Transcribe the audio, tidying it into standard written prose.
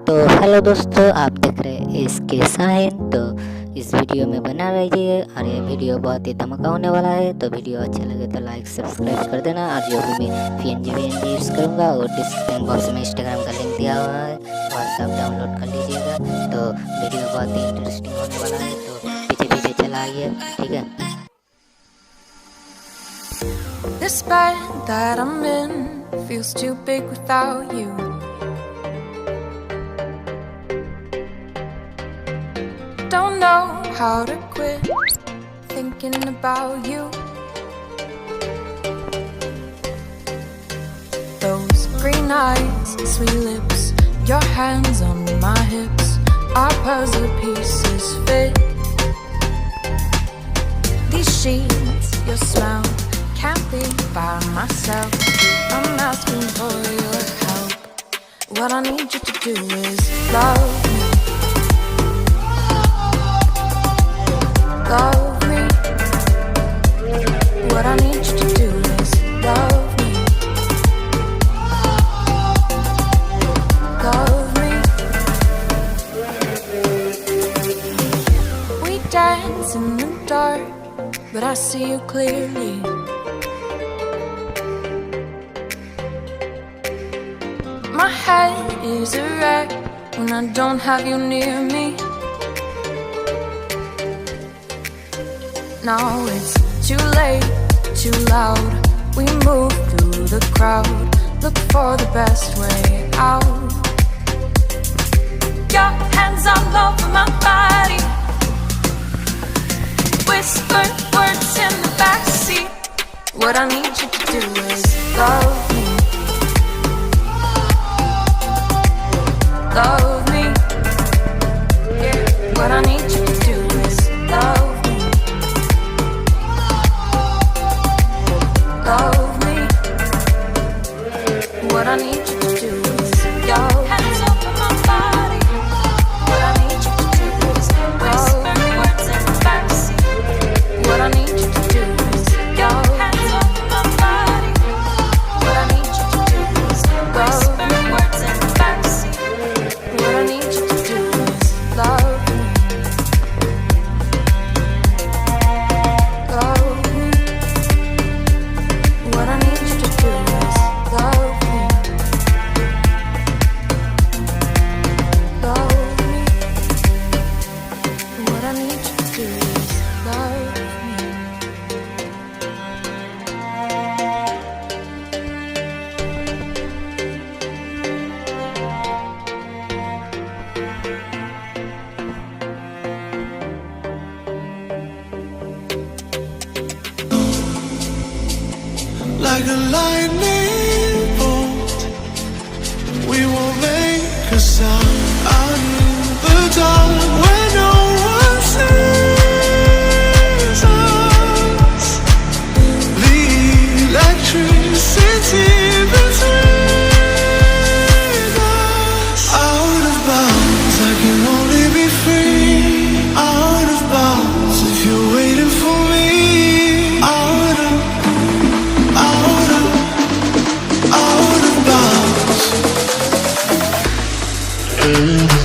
तो हेलो दोस्तों, आप देख रहे हैं इसके साहिन। तो इस वीडियो में बना रहिए और ये वीडियो बहुत ही धमाका होने वाला है। तो वीडियो अच्छा लगे तो लाइक सब्सक्राइब कर देना। और जो भी मैं PNG यूज़ करूँगा और डिस्क्रिप्शन बॉक्स में इंस्टाग्राम का लिंक दिया हुआ है, वहाँ से आप डाउनलोड कर लीजिएगा। तो वीडियो बहुत ही इंटरेस्टिंग होने वाला है, तो पीछे पीछे चला आइए, ठीक है। This bed that I'm in feels too big without you. Don't know how to quit thinking about you. Those green eyes, sweet lips, your hands on my hips, our puzzle pieces fit. These sheets, your smell, can't be by myself. I'm asking for your help. What I need you to do is love me. Love me. What I need you to do is love me. Love me. We dance in the dark, but I see you clearly. My head is a wreck when I don't have you near me. Now it's too late, too loud. We move through the crowd, look for the best way out. Your hands all over my body, whisper words in the backseat. What I need you to do is love me. Love me. Yeah. What I need you to do is love me. Love me. What I need you to do is your hands over my body. What I need you to do is whisper words in the backseat. What I need you to do is your hands over my body. What I need you to do is whisper words in the backseat. What I need you to do is love me. Love me. What I need you to do is love me. Love me. What I need you to do is love me. Like a lightning bolt, we will make a sound out in the dark where no one sees us. The electricity between us. Out of bounds, I can only be free. Out of bounds, if you're waiting for me. Out of bounds.